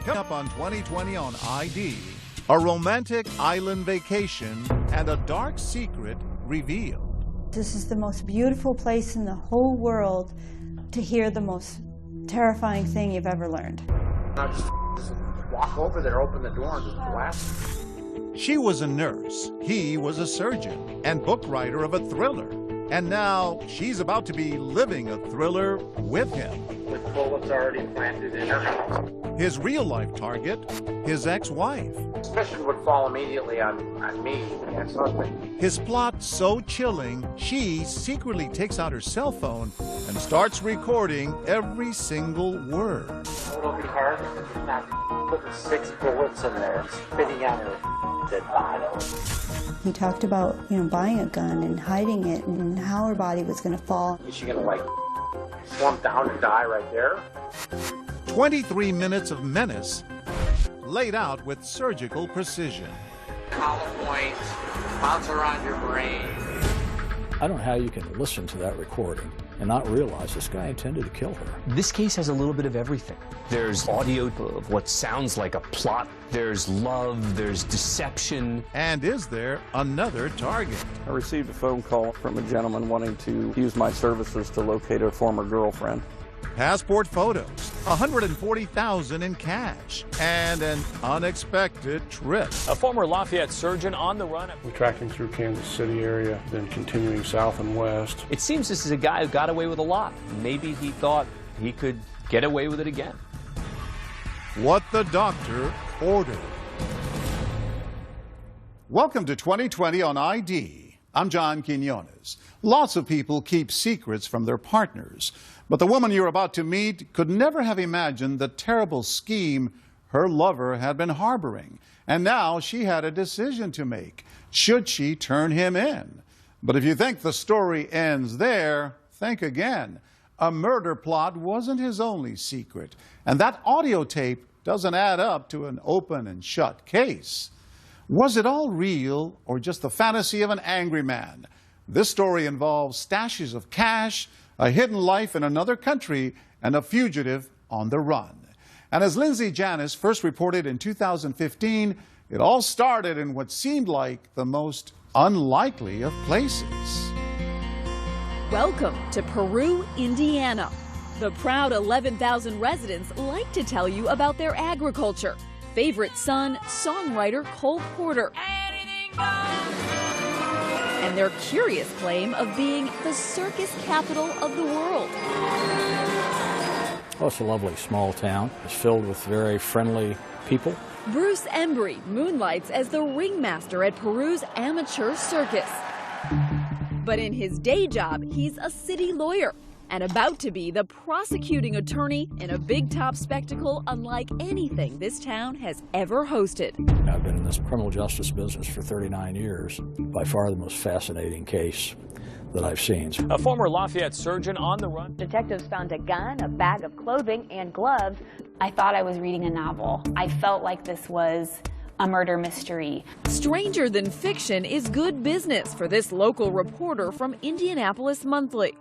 Coming up on 2020 on ID, a romantic island vacation and a dark secret revealed. This is the most beautiful place in the whole world to hear the most terrifying thing you've ever learned. I just walk over there, open the door, and just blast. She was a nurse, he was a surgeon, and book writer of a thriller. And now she's about to be living a thriller with him. With bullets already planted in her house. His real-life target, his ex-wife. Suspicion would fall immediately on me, the ex-husband. His plot so chilling, she secretly takes out her cell phone and starts recording every single word. It'll be hard if not putting 6 bullets in there and spitting out her dead body. He talked about, buying a gun and hiding it and how her body was going to fall. Is she gonna slump down and die right there? 23 minutes of menace laid out with surgical precision. Hollow point, bounce around your brain. I don't know how you can listen to that recording and not realize this guy intended to kill her. This case has a little bit of everything. There's audio of what sounds like a plot. There's love, there's deception. And is there another target? I received a phone call from a gentleman wanting to use my services to locate a former girlfriend. Passport photos, $140,000 in cash, and an unexpected trip. A former Lafayette surgeon on the run. We're tracking through Kansas City area, then continuing south and west. It seems this is a guy who got away with a lot. Maybe he thought he could get away with it again. What the doctor ordered. Welcome to 2020 on ID. I'm John Quinones. Lots of people keep secrets from their partners, but the woman you're about to meet could never have imagined the terrible scheme her lover had been harboring. And now she had a decision to make. Should she turn him in? But if you think the story ends there, think again. A murder plot wasn't his only secret, and that audio tape doesn't add up to an open and shut case. Was it all real or just the fantasy of an angry man? This story involves stashes of cash, a hidden life in another country, and a fugitive on the run. And as Lindsay Janis first reported in 2015, it all started in what seemed like the most unlikely of places. Welcome to Peru, Indiana. The proud 11,000 residents like to tell you about their agriculture. Favorite son, songwriter Cole Porter. And their curious claim of being the circus capital of the world. Oh, it's a lovely small town. It's filled with very friendly people. Bruce Embry moonlights as the ringmaster at Peru's amateur circus. But in his day job, he's a city lawyer and about to be the prosecuting attorney in a big top spectacle unlike anything this town has ever hosted. I've been in this criminal justice business for 39 years. By far the most fascinating case that I've seen. A former Lafayette surgeon on the run. Detectives found a gun, a bag of clothing, and gloves. I thought I was reading a novel. I felt like this was a murder mystery. Stranger than fiction is good business for this local reporter from Indianapolis Monthly.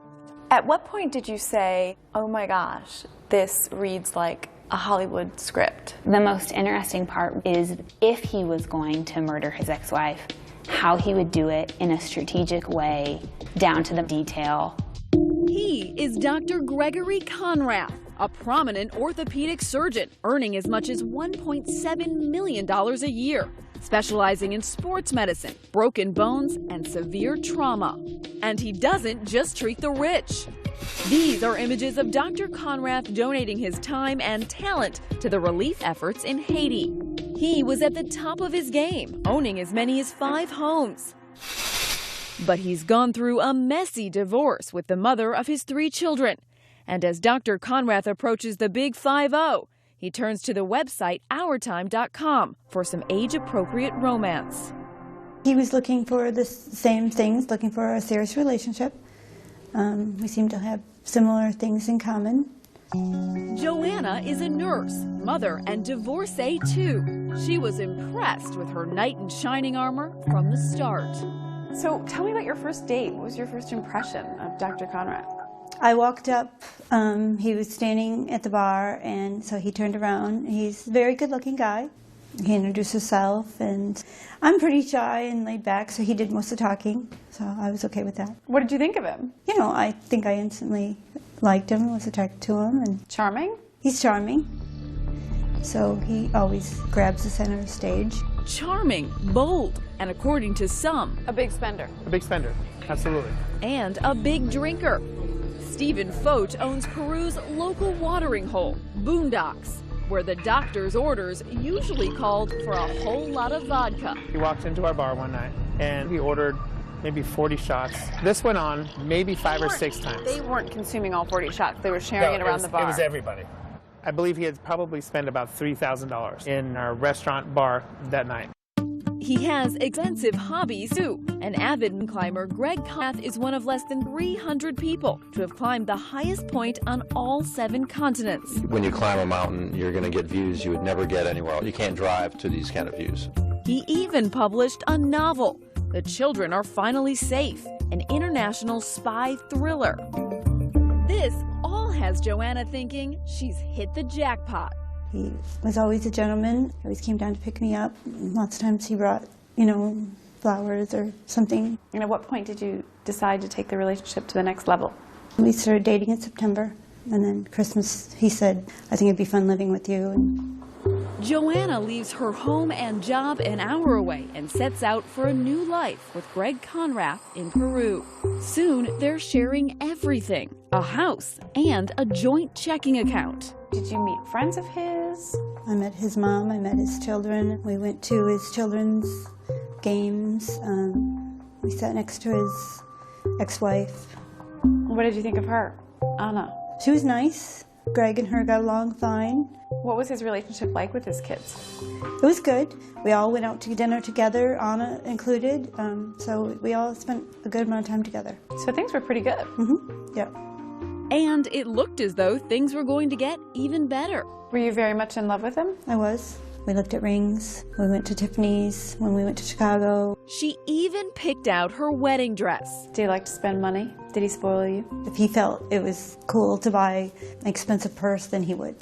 At what point did you say, oh my gosh, this reads like a Hollywood script? The most interesting part is if he was going to murder his ex-wife, how he would do it in a strategic way, down to the detail. He is Dr. Gregory Conrath, a prominent orthopedic surgeon earning as much as $1.7 million a year, specializing in sports medicine, broken bones, and severe trauma. And he doesn't just treat the rich. These are images of Dr. Conrath donating his time and talent to the relief efforts in Haiti. He was at the top of his game, owning as many as 5 homes. But he's gone through a messy divorce with the mother of his 3 children. And as Dr. Conrath approaches the big 5-0, he turns to the website OurTime.com for some age-appropriate romance. He was looking for the same things, looking for a serious relationship. We seem to have similar things in common. Joanna is a nurse, mother, and divorcee too. She was impressed with her knight in shining armor from the start. So tell me about your first date. What was your first impression of Dr. Conrath? I walked up, he was standing at the bar, and so he turned around. He's a very good-looking guy. He introduced himself, and I'm pretty shy and laid back, so he did most of the talking, so I was okay with that. What did you think of him? You know, I think I instantly liked him, was attracted to him. And charming? He's charming, so he always grabs the center of the stage. Charming, bold, and according to some, a big spender. A big spender, absolutely. And a big drinker. Stephen Focht owns Peru's local watering hole, Boondocks, where the doctor's orders usually called for a whole lot of vodka. He walked into our bar one night and he ordered maybe 40 shots. This went on maybe 5 or 6 times. They weren't consuming all 40 shots. They were sharing it around the bar. It was everybody. I believe he had probably spent about $3,000 in our restaurant bar that night. He has extensive hobbies too. An avid climber, Greg Conrath is one of less than 300 people to have climbed the highest point on all 7 continents. When you climb a mountain, you're going to get views you would never get anywhere else. You can't drive to these kind of views. He even published a novel, The Children Are Finally Safe, an international spy thriller. This all has Joanna thinking she's hit the jackpot. He was always a gentleman. He always came down to pick me up. Lots of times he brought, you know, flowers or something. And at what point did you decide to take the relationship to the next level? We started dating in September, and then Christmas he said, I think it'd be fun living with you. And Joanna leaves her home and job an hour away and sets out for a new life with Greg Conrath in Peru. Soon, they're sharing everything, a house and a joint checking account. Did you meet friends of his? I met his mom, I met his children. We went to his children's games. We sat next to his ex-wife. What did you think of her, Anna? She was nice. Greg and her got along fine. What was his relationship like with his kids? It was good. We all went out to dinner together, Anna included, so we all spent a good amount of time together. So things were pretty good. Mm-hmm. Yeah. And it looked as though things were going to get even better. Were you very much in love with him? I was. We looked at rings. We went to Tiffany's when we went to Chicago. She even picked out her wedding dress. Do you like to spend money? Did he spoil you? If he felt it was cool to buy an expensive purse, then he would.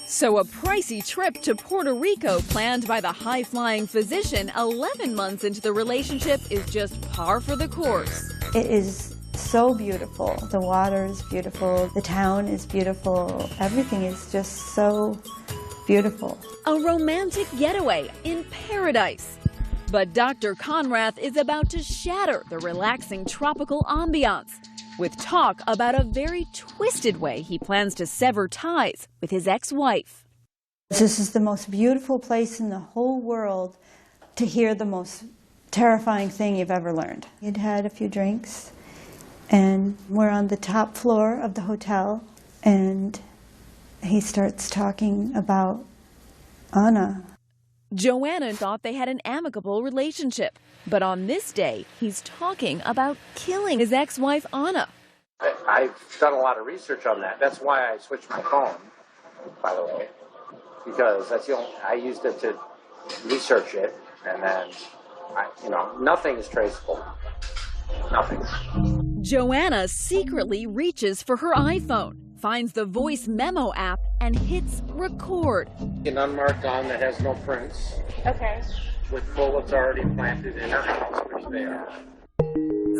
So a pricey trip to Puerto Rico planned by the high-flying physician 11 months into the relationship is just par for the course. It is so beautiful. The water is beautiful. The town is beautiful. Everything is just so beautiful. A romantic getaway in paradise. But Dr. Conrath is about to shatter the relaxing tropical ambiance with talk about a very twisted way he plans to sever ties with his ex-wife. This is the most beautiful place in the whole world to hear the most terrifying thing you've ever learned. He'd had a few drinks, and we're on the top floor of the hotel, and he starts talking about Anna. Joanna thought they had an amicable relationship, but on this day, he's talking about killing his ex-wife, Anna. I've done a lot of research on that. That's why I switched my phone, by the way, because that's the only, I used it to research it, and then, nothing is traceable. Nothing. Joanna secretly reaches for her iPhone, finds the voice memo app, and hits record. An unmarked gun that has no prints. Okay. With bullets already planted in her house, which they are.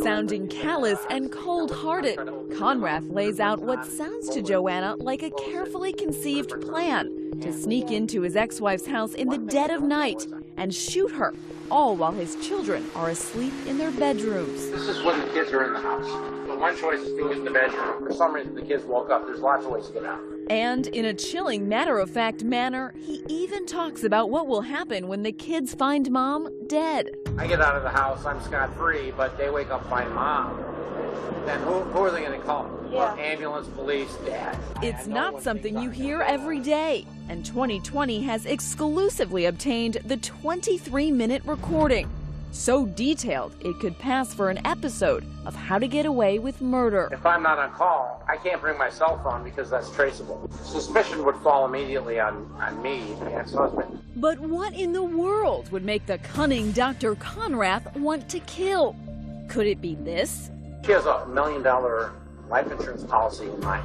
Sounding callous and cold-hearted, Conrath lays out what sounds to Joanna like a carefully conceived plan to sneak into his ex-wife's house in the dead of night and shoot her, all while his children are asleep in their bedrooms. This is when the kids are in the house. The one choice is to get in the bedroom. For some reason, the kids woke up. There's lots of ways to get out. And in a chilling, matter-of-fact manner, he even talks about what will happen when the kids find Mom dead. I get out of the house, I'm scot-free, but they wake up, find Mom. Then who are they going to call? Yeah. Ambulance, police, Dad. It's not something you hear every day, and 2020 has exclusively obtained the 23-minute recording. So detailed, it could pass for an episode of How to Get Away with Murder. If I'm not on call, I can't bring my cell phone because that's traceable. Suspicion would fall immediately on me, the ex-husband. But what in the world would make the cunning Dr. Conrath want to kill? Could it be this? She has a $1 million life insurance policy in mine.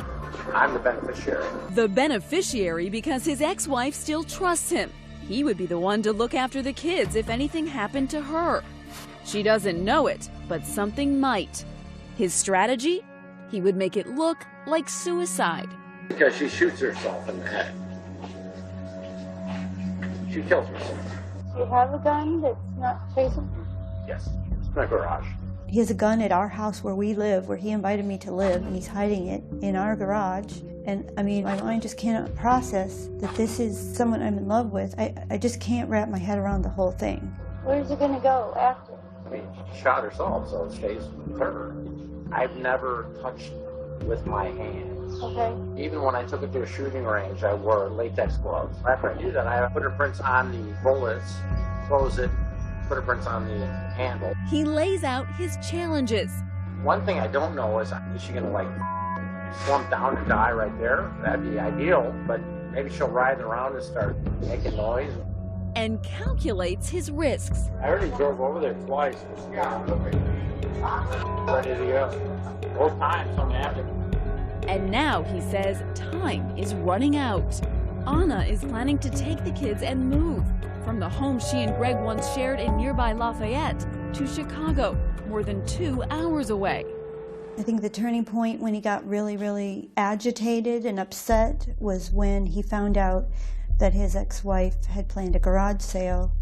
I'm the beneficiary. The beneficiary because his ex-wife still trusts him. He would be the one to look after the kids if anything happened to her. She doesn't know it, but something might. His strategy? He would make it look like suicide. Because she shoots herself in the head. She kills herself. Do you have a gun that's not chasing? Yes, it's in my garage. He has a gun at our house where we live, where he invited me to live, and he's hiding it in our garage. And I mean, my mind just cannot process that this is someone I'm in love with. I just can't wrap my head around the whole thing. Where's he gonna go after? I mean, she shot herself, so it stays with her. I've never touched with my hands. Okay. Even when I took it to a shooting range, I wore latex gloves. After I do that, I put her prints on the bullets, close it, put her prints on the handle. He lays out his challenges. One thing I don't know is she gonna like slump down and die right there? That'd be ideal, but maybe she'll writhe around and start making noise. And calculates his risks. I already drove over there twice. Ready to go. Both times, I'm after. And now he says time is running out. Anna is planning to take the kids and move from the home she and Greg once shared in nearby Lafayette to Chicago, more than 2 hours away. I think the turning point when he got really, really agitated and upset was when he found out that his ex-wife had planned a garage sale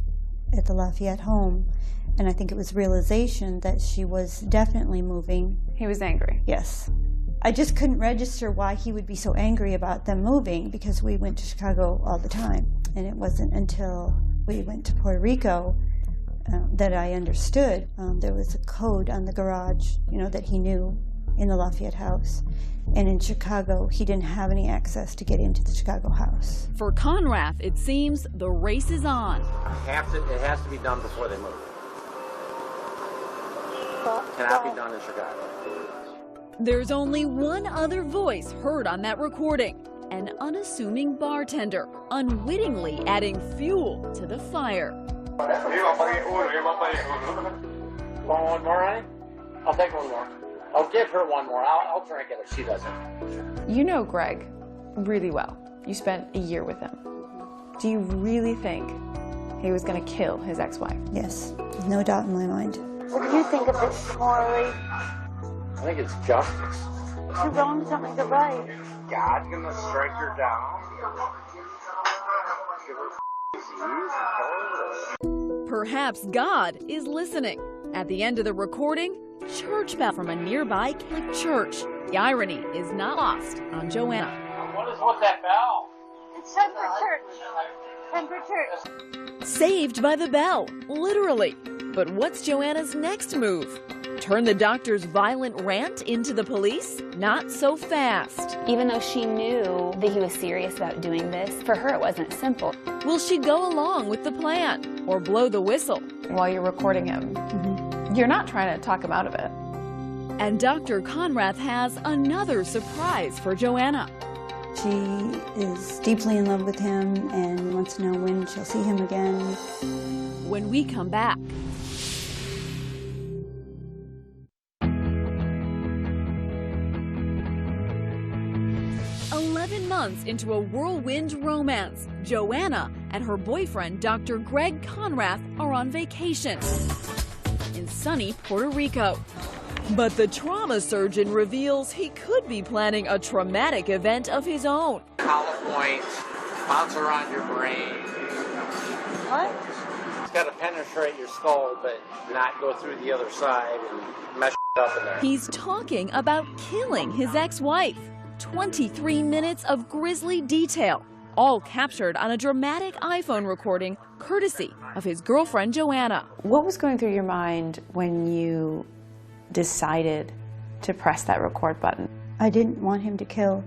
at the Lafayette home. And I think it was realization that she was definitely moving. He was angry. Yes. I just couldn't register why he would be so angry about them moving, because we went to Chicago all the time. And it wasn't until we went to Puerto Rico that I understood. There was a code on the garage, that he knew in the Lafayette house. And in Chicago, he didn't have any access to get into the Chicago house. For Conrath, it seems the race is on. It has to be done before they move. Cannot be done in Chicago. There's only one other voice heard on that recording. An unassuming bartender, unwittingly adding fuel to the fire. Want one more, honey? I'll take one more. I'll give her one more. I'll drink it if she doesn't. You know Greg really well. You spent a year with him. Do you really think he was going to kill his ex-wife? Yes, there's no doubt in my mind. What do you think of this morally? I think it's justice. Two wrongs don't make a right. God's gonna strike her down. Perhaps God is listening. At the end of the recording, church bell from a nearby Catholic church. The irony is not lost on Joanna. What is with that bell? It's time for church. Time for church. Saved by the bell, literally. But what's Joanna's next move? Turn the doctor's violent rant into the police? Not so fast. Even though she knew that he was serious about doing this, for her it wasn't simple. Will she go along with the plan or blow the whistle? While you're recording him, you're not trying to talk him out of it. And Dr. Conrath has another surprise for Joanna. She is deeply in love with him and wants to know when she'll see him again. When we come back. 11 months into a whirlwind romance, Joanna and her boyfriend, Dr. Greg Conrath, are on vacation in sunny Puerto Rico. But the trauma surgeon reveals he could be planning a traumatic event of his own. Hollow point, bounce around your brain. What? It's got to penetrate your skull, but not go through the other side and mess up in there. He's talking about killing his ex-wife. 23 minutes of grisly detail, all captured on a dramatic iPhone recording courtesy of his girlfriend Joanna. What was going through your mind when you decided to press that record button? I didn't want him to kill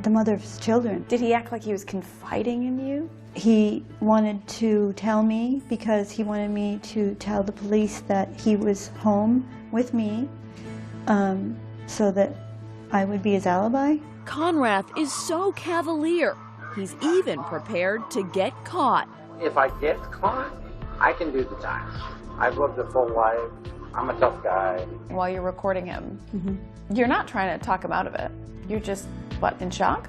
the mother of his children. Did he act like he was confiding in you? He wanted to tell me because he wanted me to tell the police that he was home with me so that I would be his alibi. Conrath is so cavalier, he's even prepared to get caught. If I get caught, I can do the time. I've lived a full life. I'm a tough guy. While you're recording him, you're not trying to talk him out of it. You're just, what, in shock?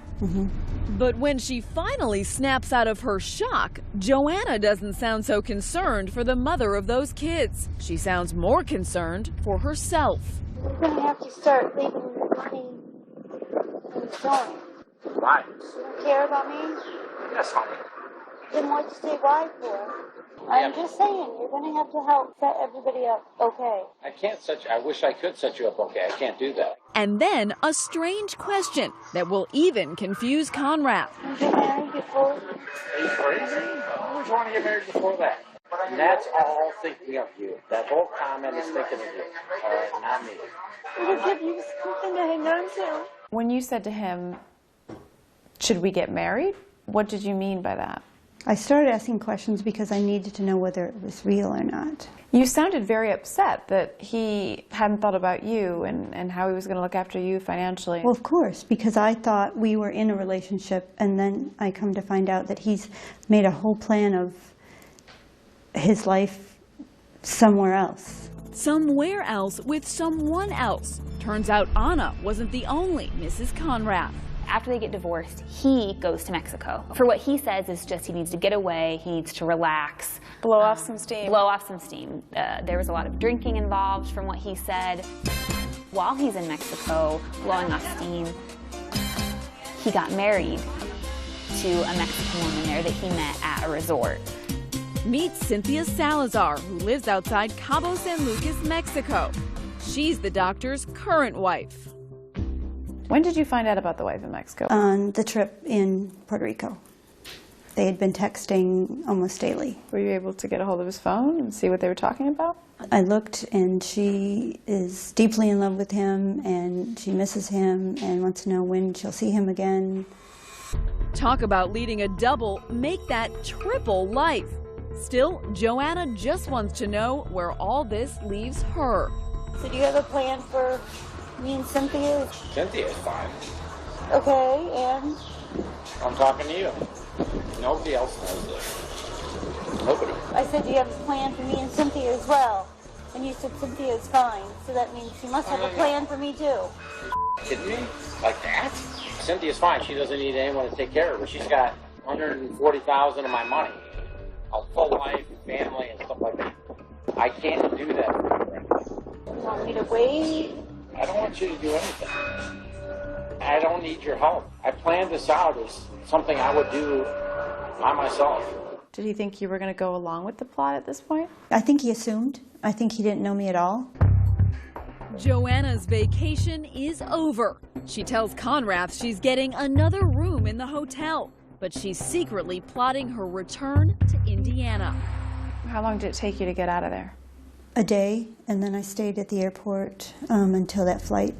But when she finally snaps out of her shock, Joanna doesn't sound so concerned for the mother of those kids. She sounds more concerned for herself. We're going to have to start leaving money in the store. Why? You don't care about me? Yes, honey. Then what'd you say why for? I'm just saying, you're going to have to help set everybody up okay. I wish I could set you up okay. I can't do that. And then a strange question that will even confuse Conrad. Did you get married before? Are you crazy? I always want to get married before that. And that's all thinking of you. That whole comment is thinking of you. Not me. It'll give you something to hang on to. When you said to him, should we get married? What did you mean by that? I started asking questions because I needed to know whether it was real or not. You sounded very upset that he hadn't thought about you and how he was going to look after you financially. Well, of course, because I thought we were in a relationship, and then I come to find out that he's made a whole plan of his life somewhere else. Somewhere else with someone else. Turns out Anna wasn't the only Mrs. Conrad. After they get divorced, he goes to Mexico. For what he says is just he needs to get away, he needs to relax. Blow off some steam. Blow off some steam. There was a lot of drinking involved from what he said. While he's in Mexico, blowing off steam, he got married to a Mexican woman there that he met at a resort. Meet Cynthia Salazar, who lives outside Cabo San Lucas, Mexico. She's the doctor's current wife. When did you find out about the wife in Mexico? On the trip in Puerto Rico. They had been texting almost daily. Were you able to get a hold of his phone and see what they were talking about? I looked, and she is deeply in love with him, and she misses him and wants to know when she'll see him again. Talk about leading a double, make that triple life. Still, Joanna just wants to know where all this leaves her. So do you have a plan for me and Cynthia? Cynthia's fine. Okay, and? I'm talking to you. Nobody else knows this. Nobody. I said, do you have a plan for me and Cynthia as well? And you said Cynthia is fine, so that means you must have a plan for me too. You kidding me? Like that? Cynthia's fine. She doesn't need anyone to take care of her. She's got $140,000 of my money. A full life, family, and stuff like that. I can't do that for you right now. You want me to wait? I don't want you to do anything. I don't need your help. I planned this out as something I would do by myself. Did he think you were going to go along with the plot at this point? I think he assumed. I think he didn't know me at all. Joanna's vacation is over. She tells Conrad she's getting another room in the hotel, but she's secretly plotting her return to Indiana. How long did it take you to get out of there? A day, and then I stayed at the airport until that flight.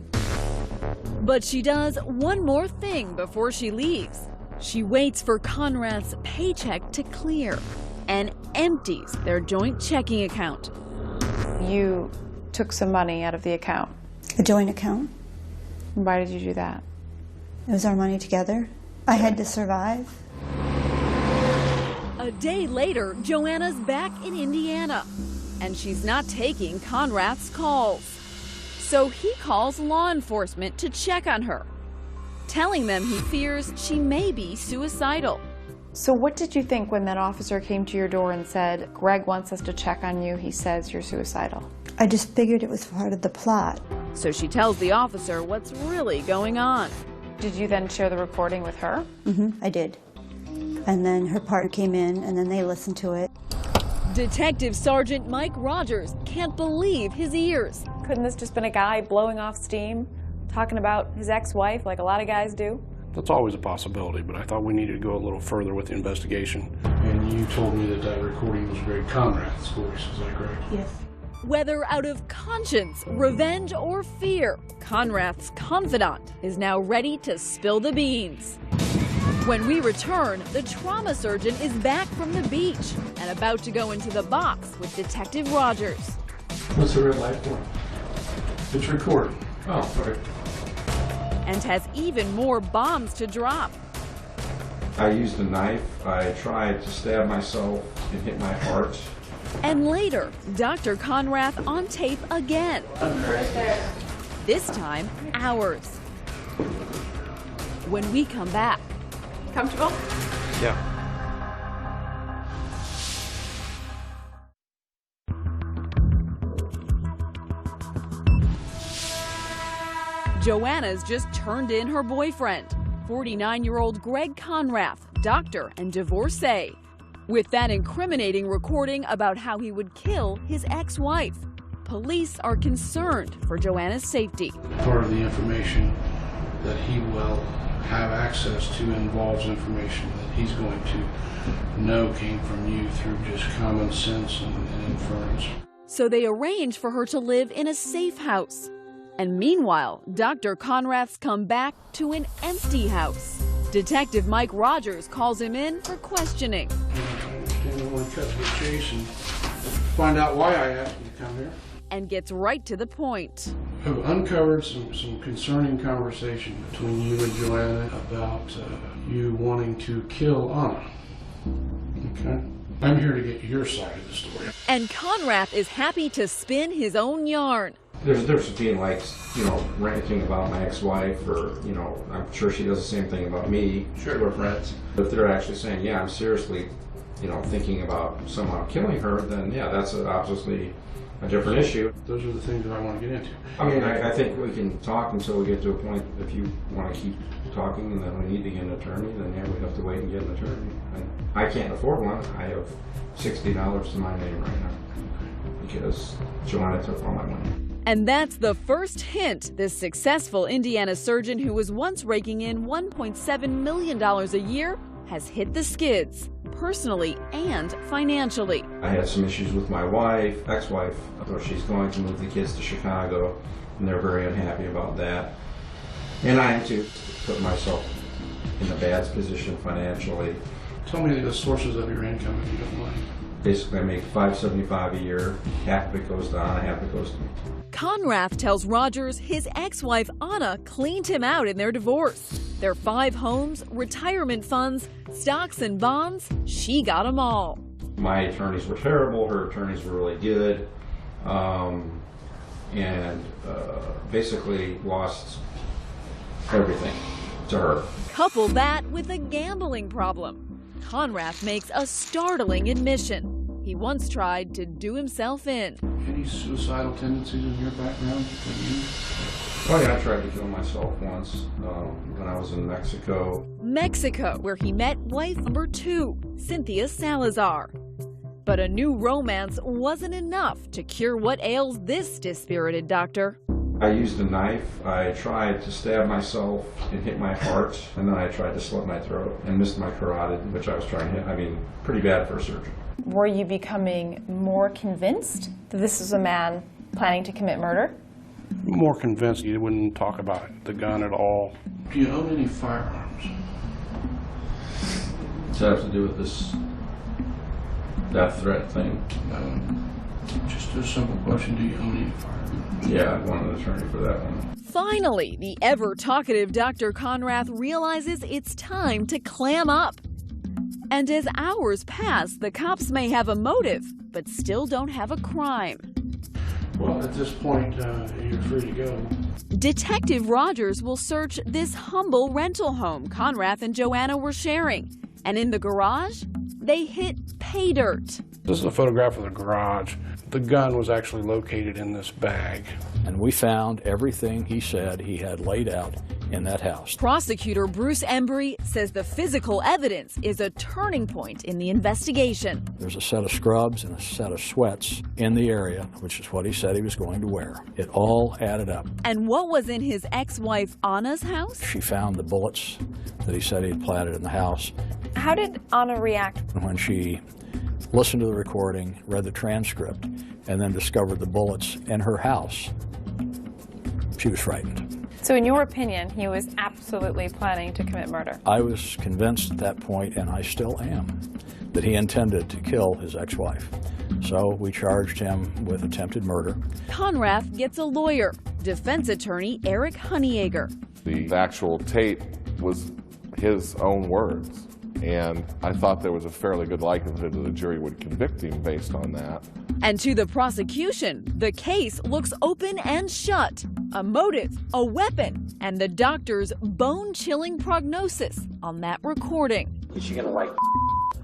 But she does one more thing before she leaves. She waits for Conrad's paycheck to clear and empties their joint checking account. You took some money out of the account. A joint account. Why did you do that? It was our money together. I had to survive. A day later, Joanna's back in Indiana, and she's not taking Conrad's calls. So he calls law enforcement to check on her, telling them he fears she may be suicidal. So what did you think when that officer came to your door and said, Greg wants us to check on you, he says you're suicidal? I just figured it was part of the plot. So she tells the officer what's really going on. Did you then share the recording with her? I did. And then her partner came in, and then they listened to it. Detective Sergeant Mike Rogers can't believe his ears. Couldn't this just been a guy blowing off steam, talking about his ex-wife like a lot of guys do? That's always a possibility, but I thought we needed to go a little further with the investigation. And you told me that that recording was Greg Conrad's voice, is that correct? Yes. Whether out of conscience, revenge, or fear, Conrad's confidant is now ready to spill the beans. When we return, the trauma surgeon is back from the beach and about to go into the box with Detective Rogers. What's the red light for? It's recording. Oh, okay. And has even more bombs to drop. I used a knife. I tried to stab myself and hit my heart. And later, Dr. Conrath on tape again. This time, hours. When we come back. Comfortable? Yeah. Joanna's just turned in her boyfriend, 49-year-old Greg Conrath, doctor and divorcee, with that incriminating recording about how he would kill his ex-wife. Police are concerned for Joanna's safety. Part of the information that he will have access to involves information that he's going to know came from you through just common sense and inference. So they arrange for her to live in a safe house. And meanwhile, Dr. Conrath's come back to an empty house. Detective Mike Rogers calls him in for questioning. I want to cut to the chase and find out why I asked you to come here. And gets right to the point. I've uncovered some concerning conversation between you and Joanna about you wanting to kill Anna. Okay? I'm here to get your side of the story. And Conrath is happy to spin his own yarn. There's a difference between, like, you know, ranting about my ex-wife, or, you know, I'm sure she does the same thing about me. Sure. We're friends. But if they're actually saying, yeah, I'm seriously, you know, thinking about somehow killing her, then yeah, that's obviously a different issue. Those are the things that I want to get into. I mean, I think we can talk until we get to a point. If you want to keep talking and then we need to get an attorney, then yeah, we have to wait and get an attorney. And I can't afford one. I have $60 to my name right now because Joanna took all my money. And that's the first hint this successful Indiana surgeon who was once raking in $1.7 million a year has hit the skids, personally and financially. I had some issues with my wife, ex-wife, so she's going to move the kids to Chicago, and they're very unhappy about that. And I am too, put myself in a bad position financially. Tell me the sources of your income if you don't mind. Basically, I make $575 a year. Half of it goes to Anna, half of it goes to me. Conrath tells Rogers his ex-wife Anna cleaned him out in their divorce. Their 5 homes, retirement funds, stocks and bonds, she got them all. My attorneys were terrible, her attorneys were really good, and basically lost everything to her. Couple that with a gambling problem. Conrath makes a startling admission. He once tried to do himself in. Any suicidal tendencies in your background? Oh yeah, I tried to kill myself once when I was in Mexico. Mexico, where he met wife number 2, Cynthia Salazar. But a new romance wasn't enough to cure what ails this dispirited doctor. I used a knife. I tried to stab myself and hit my heart, and then I tried to slit my throat and missed my carotid, which I was trying to hit. I mean, pretty bad for a surgeon. Were you becoming more convinced that this was a man planning to commit murder? More convinced you wouldn't talk about the gun at all. Do you own any firearms? Does that have to do with this death threat thing? Just a simple question, do you own any firearms? Yeah, I want an attorney for that one. Finally, the ever-talkative Dr. Conrath realizes it's time to clam up. And as hours pass, the cops may have a motive, but still don't have a crime. Well, at this point, you're free to go. Detective Rogers will search this humble rental home Conrath and Joanna were sharing. And in the garage, they hit pay dirt. This is a photograph of the garage. The gun was actually located in this bag. And we found everything he said he had laid out in that house. Prosecutor Bruce Embry says the physical evidence is a turning point in the investigation. There's a set of scrubs and a set of sweats in the area, which is what he said he was going to wear. It all added up. And what was in his ex-wife Anna's house? She found the bullets that he said he had planted in the house. How did Anna react? When she listened to the recording, read the transcript, and then discovered the bullets in her house, she was frightened. So in your opinion, he was absolutely planning to commit murder? I was convinced at that point, and I still am, that he intended to kill his ex-wife. So we charged him with attempted murder. Conrath gets a lawyer, defense attorney Eric Honeyegger. The actual tape was his own words. And I thought there was a fairly good likelihood that the jury would convict him based on that. And to the prosecution, the case looks open and shut. A motive, a weapon, and the doctor's bone-chilling prognosis on that recording. Is she gonna like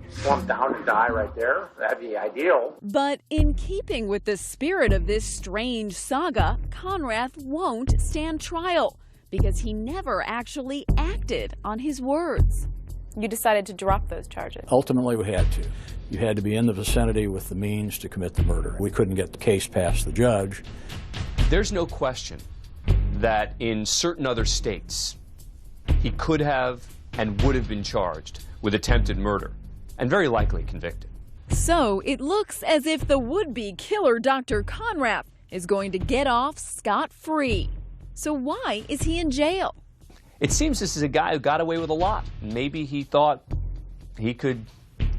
slump down and die right there? That'd be ideal. But in keeping with the spirit of this strange saga, Conrath won't stand trial because he never actually acted on his words. You decided to drop those charges. Ultimately, we had to. You had to be in the vicinity with the means to commit the murder. We couldn't get the case past the judge. There's no question that in certain other states, he could have and would have been charged with attempted murder and very likely convicted. So it looks as if the would-be killer Dr. Conrath is going to get off scot-free. So why is he in jail? It seems this is a guy who got away with a lot. Maybe he thought he could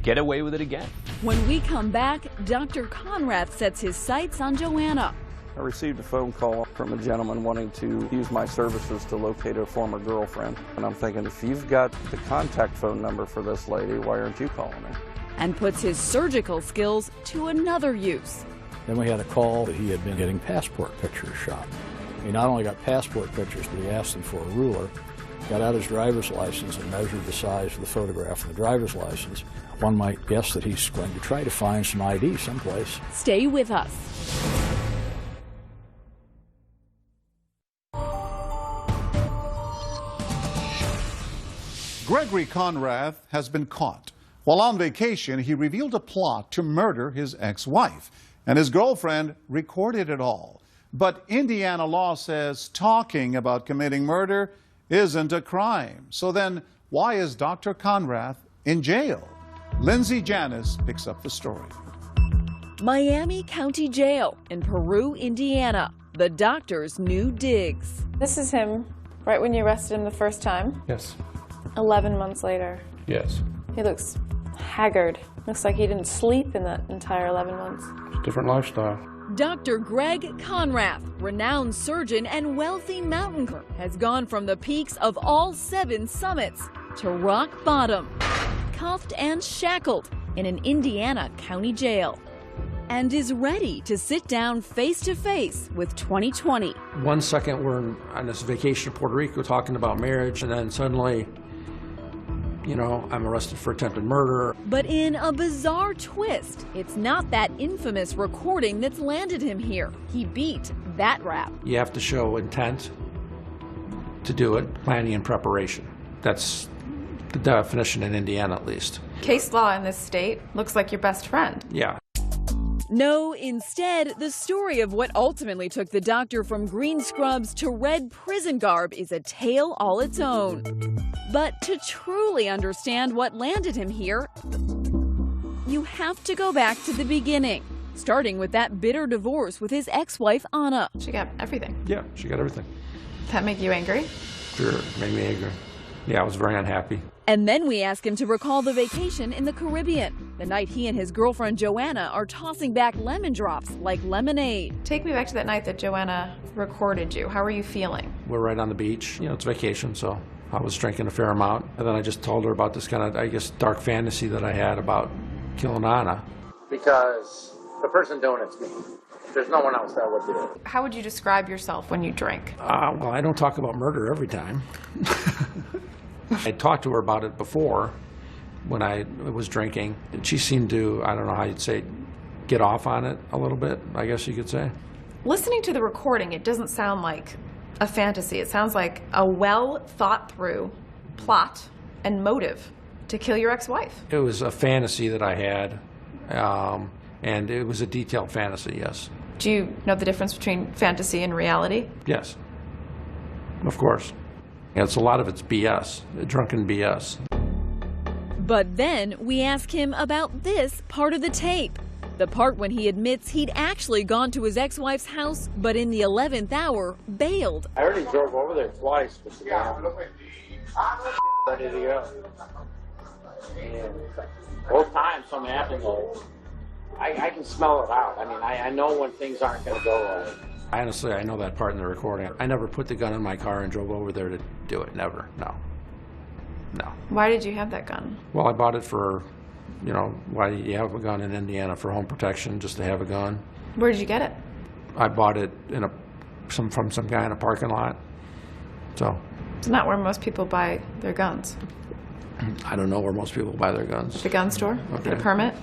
get away with it again. When we come back, Dr. Conrath sets his sights on Joanna. I received a phone call from a gentleman wanting to use my services to locate a former girlfriend. And I'm thinking, if you've got the contact phone number for this lady, why aren't you calling her? And puts his surgical skills to another use. Then we had a call that he had been getting passport pictures shot. He not only got passport pictures, but he asked them for a ruler, got out his driver's license and measured the size of the photograph in the driver's license. One might guess that he's going to try to find some ID someplace. Stay with us. Gregory Conrath has been caught. While on vacation, he revealed a plot to murder his ex-wife, and his girlfriend recorded it all. But Indiana law says talking about committing murder isn't a crime. So then, why is Dr. Conrath in jail? Lindsay Janis picks up the story. Miami County Jail in Peru, Indiana. The doctor's new digs. This is him right when you arrested him the first time. Yes. 11 months later. Yes. He looks haggard. Looks like he didn't sleep in that entire 11 months. It's a different lifestyle. Dr. Greg Conrath, renowned surgeon and wealthy mountainer, has gone from the peaks of all 7 summits to rock bottom, cuffed and shackled in an Indiana county jail, and is ready to sit down face to face with 2020. 1 second we're on this vacation to Puerto Rico talking about marriage, and then suddenly, you know, I'm arrested for attempted murder. But in a bizarre twist, it's not that infamous recording that's landed him here. He beat that rap. You have to show intent to do it, planning and preparation. That's the definition in Indiana, at least. Case law in this state looks like your best friend. Yeah. No, instead, the story of what ultimately took the doctor from green scrubs to red prison garb is a tale all its own. But to truly understand what landed him here, you have to go back to the beginning, starting with that bitter divorce with his ex-wife, Anna. She got everything. Yeah, she got everything. That make you angry? Sure, it made me angry. Yeah, I was very unhappy. And then we ask him to recall the vacation in the Caribbean, the night he and his girlfriend Joanna are tossing back lemon drops like lemonade. Take me back to that night that Joanna recorded you. How were you feeling? We're right on the beach. You know, it's vacation, so I was drinking a fair amount. And then I just told her about this kind of, I guess, dark fantasy that I had about killing Anna. Because the person doing it's me. There's no one else that would do it. How would you describe yourself when you drink? Well, I don't talk about murder every time. I talked to her about it before when I was drinking. And she seemed to, I don't know how you'd say, get off on it a little bit, I guess you could say. Listening to the recording, it doesn't sound like a fantasy. It sounds like a well-thought-through plot and motive to kill your ex-wife. It was a fantasy that I had, and it was a detailed fantasy, yes. Do you know the difference between fantasy and reality? Yes, of course. It's a lot of it's BS, drunken BS. But then we ask him about this part of the tape. The part when he admits he'd actually gone to his ex-wife's house, but in the 11th hour, bailed. I already drove over there twice with the guy. Ready to go. And both times something happened. I can smell it out. I mean, I know when things aren't going to go right. Honestly, I know that part in the recording. I never put the gun in my car and drove over there to do it. Never, no. No. Why did you have that gun? Well, I bought it for, you know, why do you have a gun in Indiana? For home protection, just to have a gun. Where did you get it? I bought it in from some guy in a parking lot. So. It's not where most people buy their guns. I don't know where most people buy their guns. At the gun store? Okay. Get a permit?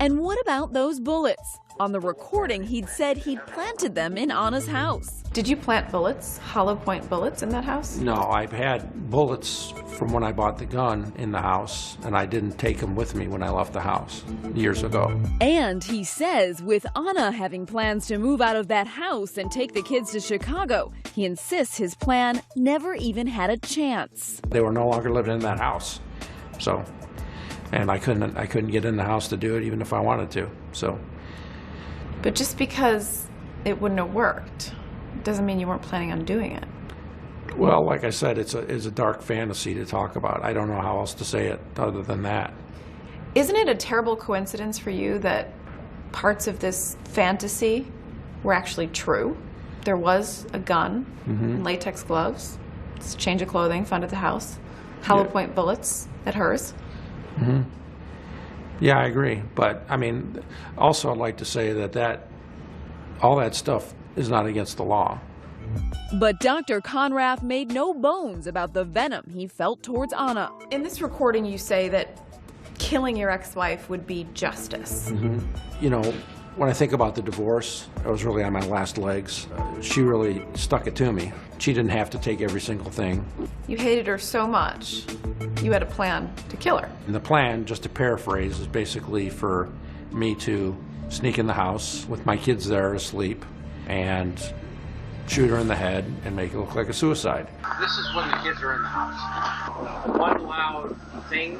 And what about those bullets? On the recording, he'd said he'd planted them in Anna's house. Did you plant bullets, hollow point bullets, in that house? No, I've had bullets from when I bought the gun in the house, and I didn't take them with me when I left the house years ago. And he says with Anna having plans to move out of that house and take the kids to Chicago, he insists his plan never even had a chance. They were no longer living in that house, so, and I couldn't get in the house to do it even if I wanted to, so. But just because it wouldn't have worked doesn't mean you weren't planning on doing it. Well, like I said, it's a dark fantasy to talk about. I don't know how else to say it other than that. Isn't it a terrible coincidence for you that parts of this fantasy were actually true? There was a gun, latex gloves, change of clothing found at the house, hollow point bullets at hers. Yeah, I agree. But, I mean, also I'd like to say that all that stuff is not against the law. But Dr. Conrath made no bones about the venom he felt towards Anna. In this recording, you say that killing your ex-wife would be justice. You know, when I think about the divorce, I was really on my last legs. She really stuck it to me. She didn't have to take every single thing. You hated her so much, you had a plan to kill her. And the plan, just to paraphrase, is basically for me to sneak in the house with my kids there asleep and shoot her in the head and make it look like a suicide. This is when the kids are in the house. One loud thing,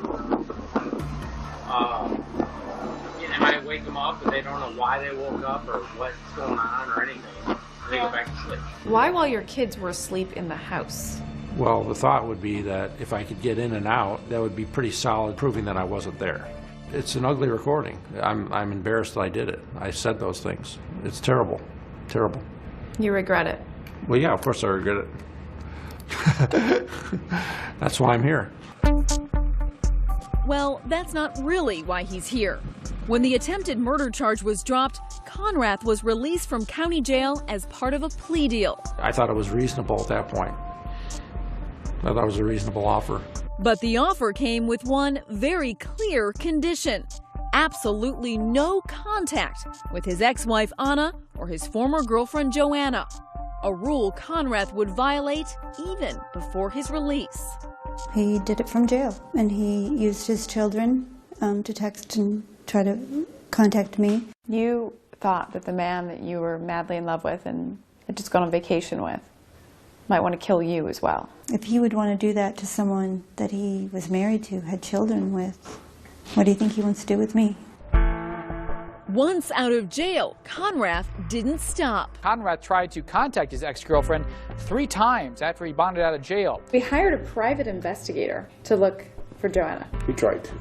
and I wake them up and they don't know why they woke up or what's going on or anything. And they go back to sleep. Why while your kids were asleep in the house? Well, the thought would be that if I could get in and out, that would be pretty solid proving that I wasn't there. It's an ugly recording. I'm embarrassed that I did it. I said those things. It's terrible. Terrible. You regret it? Well, yeah, of course I regret it. That's why I'm here. Well, that's not really why he's here. When the attempted murder charge was dropped, Conrath was released from county jail as part of a plea deal. I thought it was reasonable at that point. I thought it was a reasonable offer. But the offer came with one very clear condition: absolutely no contact with his ex-wife Anna or his former girlfriend Joanna, a rule Conrath would violate even before his release. He did it from jail, and he used his children to text and try to contact me. You thought that the man that you were madly in love with and had just gone on vacation with might want to kill you as well. If he would want to do that to someone that he was married to, had children with, what do you think he wants to do with me? Once out of jail, Conrath didn't stop. Conrath tried to contact his ex-girlfriend 3 times after he bonded out of jail. We hired a private investigator to look for Joanna. He tried to.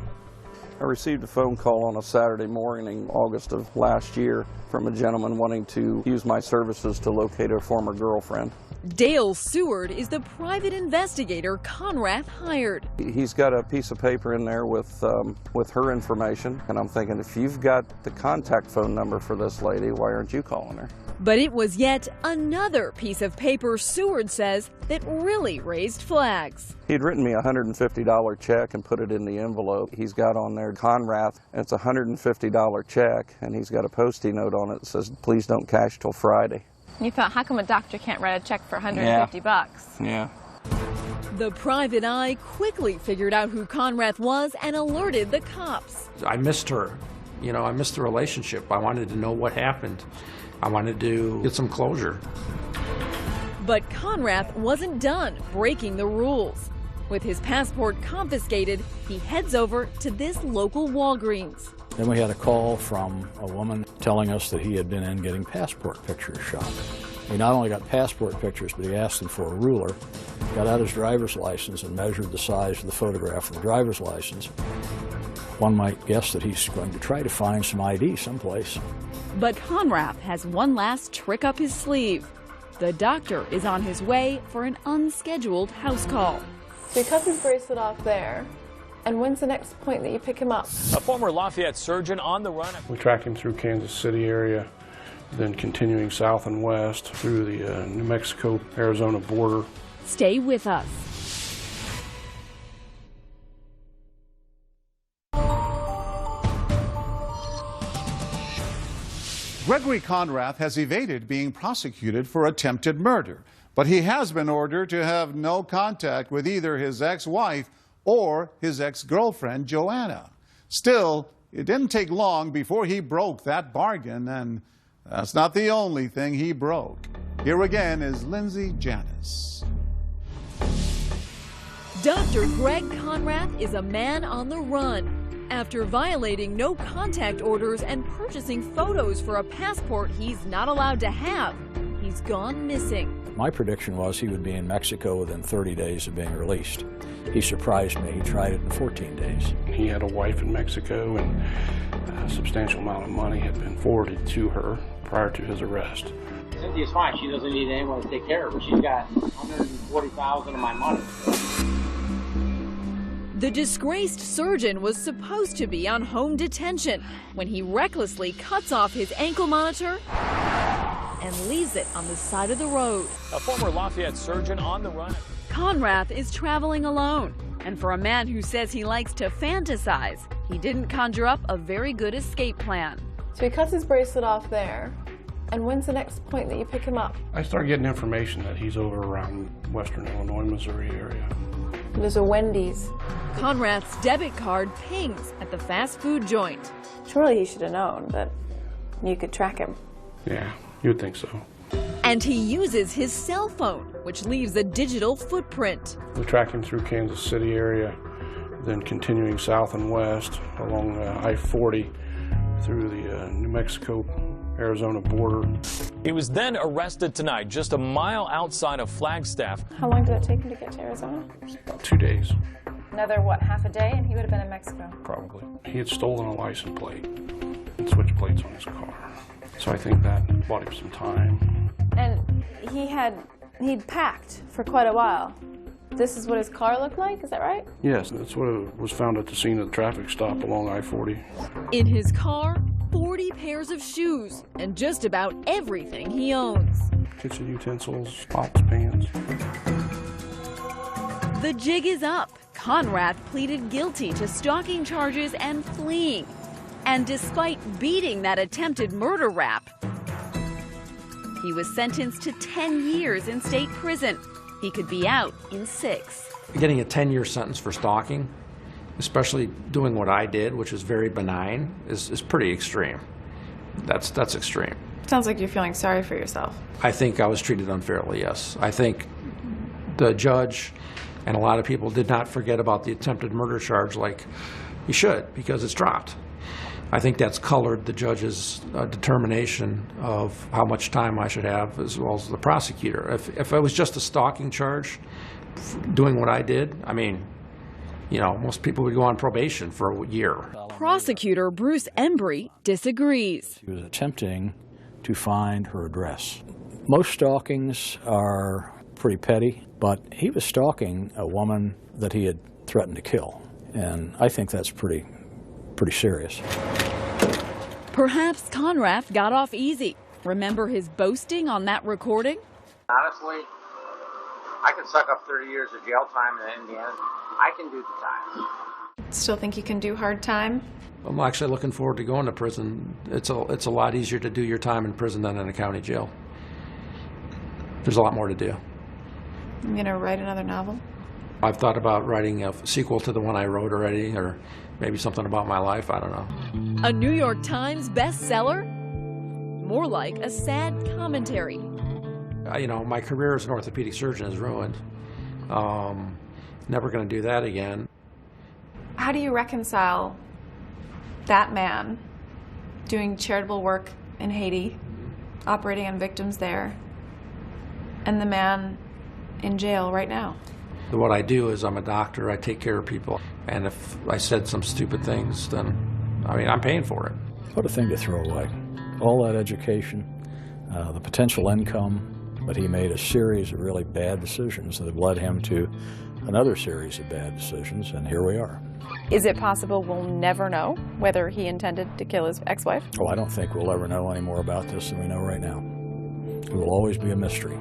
I received a phone call on a Saturday morning, August of last year, from a gentleman wanting to use my services to locate a former girlfriend. Dale Seward is the private investigator Conrath hired. He's got a piece of paper in there with her information, and I'm thinking, if you've got the contact phone number for this lady, why aren't you calling her? But it was yet another piece of paper, Seward says, that really raised flags. He'd written me a $150 check and put it in the envelope. He's got on there Conrath, and it's a $150 check, and he's got a Post-it note on it that says, please don't cash till Friday. You thought, how come a doctor can't write a check for $150 bucks? Yeah. The private eye quickly figured out who Conrath was and alerted the cops. I missed her. You know, I missed the relationship. I wanted to know what happened. I wanted to get some closure. But Conrath wasn't done breaking the rules. With his passport confiscated, he heads over to this local Walgreens. Then we had a call from a woman telling us that he had been in getting passport pictures shot. He not only got passport pictures, but he asked them for a ruler, got out his driver's license and measured the size of the photograph of the driver's license. One might guess that he's going to try to find some ID someplace. But Conrath has one last trick up his sleeve. The doctor is on his way for an unscheduled house call. So he cuts his bracelet off there. And when's the next point that you pick him up? A former Lafayette surgeon on the run. We tracked him through Kansas City area, then continuing south and west through the New Mexico-Arizona border. Stay with us. Gregory Conrath has evaded being prosecuted for attempted murder, but he has been ordered to have no contact with either his ex-wife or his ex-girlfriend, Joanna. Still, it didn't take long before he broke that bargain, and that's not the only thing he broke. Here again is Lindsay Janis. Dr. Greg Conrath is a man on the run after violating no contact orders and purchasing photos for a passport he's not allowed to have. He's gone missing. My prediction was he would be in Mexico within 30 days of being released. He surprised me. He tried it in 14 days. He had a wife in Mexico, and a substantial amount of money had been forwarded to her prior to his arrest. Cynthia's fine. She doesn't need anyone to take care of her. She's got $140,000 of my money. The disgraced surgeon was supposed to be on home detention when he recklessly cuts off his ankle monitor and leaves it on the side of the road. A former Lafayette surgeon on the run. Conrath is traveling alone, and for a man who says he likes to fantasize, he didn't conjure up a very good escape plan. So he cuts his bracelet off there. And when's the next point that you pick him up? I started getting information that he's over around western Illinois, Missouri area. There's a Wendy's. Conrath's debit card pings at the fast food joint. Surely he should have known that you could track him. Yeah, you'd think so. And he uses his cell phone, which leaves a digital footprint. We tracked him through Kansas City area, then continuing south and west along I-40 through the New Mexico-Arizona border. He was then arrested tonight, just a mile outside of Flagstaff. How long did it take him to get to Arizona? About 2 days. Another, what, half a day, and he would have been in Mexico? Probably. He had stolen a license plate and switched plates on his car. So I think that bought him some time. And he'd packed for quite a while. This is what his car looked like, is that right? Yes, that's what was found at the scene of the traffic stop along I-40. In his car, 40 pairs of shoes and just about everything he owns. Kitchen utensils, pots, pans. The jig is up. Conrath pleaded guilty to stalking charges and fleeing. And despite beating that attempted murder rap, he was sentenced to 10 years in state prison. He could be out in 6. Getting a 10-year sentence for stalking, especially doing what I did, which is very benign, is pretty extreme. That's extreme. Sounds like you're feeling sorry for yourself. I think I was treated unfairly, yes. I think the judge and a lot of people did not forget about the attempted murder charge like you should, because it's dropped. I think that's colored the judge's determination of how much time I should have, as well as the prosecutor. If it was just a stalking charge, doing what I did, I mean, you know, most people would go on probation for a year. Prosecutor Bruce Embry disagrees. He was attempting to find her address. Most stalkings are pretty petty, but he was stalking a woman that he had threatened to kill, and I think that's pretty serious. Perhaps Conrath got off easy. Remember his boasting on that recording? Honestly, I could suck up 30 years of jail time in Indiana. I can do the time. Still think you can do hard time? I'm actually looking forward to going to prison. It's a lot easier to do your time in prison than in a county jail. There's a lot more to do. I'm going to write another novel? I've thought about writing a sequel to the one I wrote already, or maybe something about my life, I don't know. A New York Times bestseller? More like a sad commentary. You know, my career as an orthopedic surgeon is ruined. Never going to do that again. How do you reconcile that man doing charitable work in Haiti, operating on victims there, and the man in jail right now? What I do is I'm a doctor, I take care of people, and if I said some stupid things, then, I mean, I'm paying for it. What a thing to throw away. All that education, the potential income, But he made a series of really bad decisions that have led him to another series of bad decisions, and here we are. Is it possible we'll never know whether he intended to kill his ex-wife? Oh, I don't think we'll ever know any more about this than we know right now. It will always be a mystery.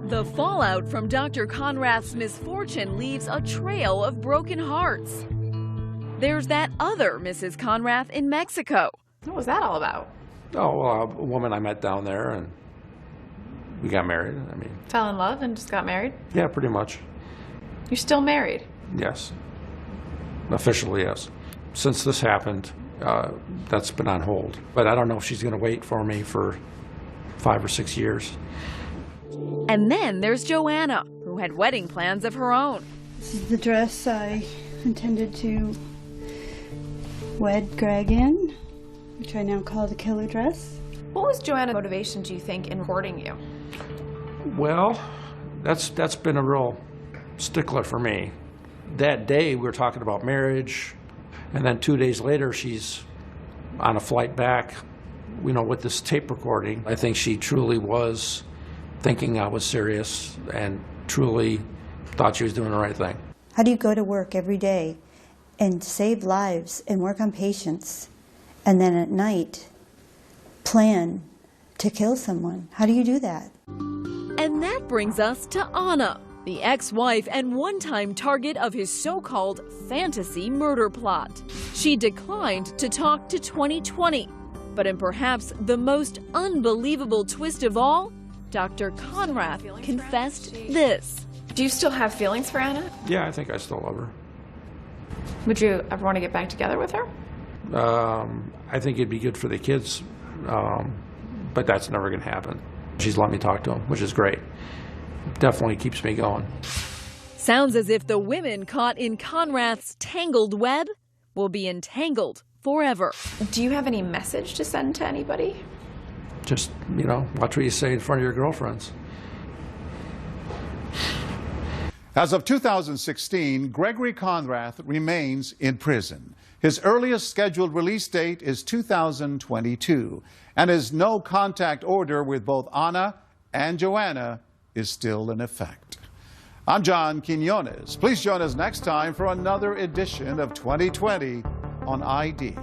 The fallout from Dr. Conrath's misfortune leaves a trail of broken hearts. There's that other Mrs. Conrath in Mexico. What was that all about? Oh, well, a woman I met down there, and we got married. I mean, Fell in love and just got married? yeah, pretty much. You're still married? Yes. Officially, yes. Since this happened, that's been on hold. But I don't know if she's going to wait for me for 5 or 6 years. And then there's Joanna, who had wedding plans of her own. This is the dress I intended to wed Greg in, which I now call the killer dress. What was Joanna's motivation, do you think, in courting you? Well, that's been a real stickler for me. That day we were talking about marriage, and then 2 days later she's on a flight back, with this tape recording. I think she truly was thinking I was serious and truly thought she was doing the right thing. How do you go to work every day and save lives and work on patients, and then at night plan to kill someone? How do you do that? And that brings us to Anna, the ex-wife and one-time target of his so-called fantasy murder plot. She declined to talk to 2020, but in perhaps the most unbelievable twist of all, Dr. Conrath confessed this. Do you still have feelings for Anna? Yeah, I think I still love her. Would you ever want to get back together with her? I think it'd be good for the kids, but that's never going to happen. She's let me talk to them, which is great. Definitely keeps me going. Sounds as if the women caught in Conrath's tangled web will be entangled forever. Do you have any message to send to anybody? Just, watch what you say in front of your girlfriends. As of 2016, Gregory Conrath remains in prison. His earliest scheduled release date is 2022, and his no-contact order with both Anna and Joanna is still in effect. I'm John Quinones. Please join us next time for another edition of 2020 on ID.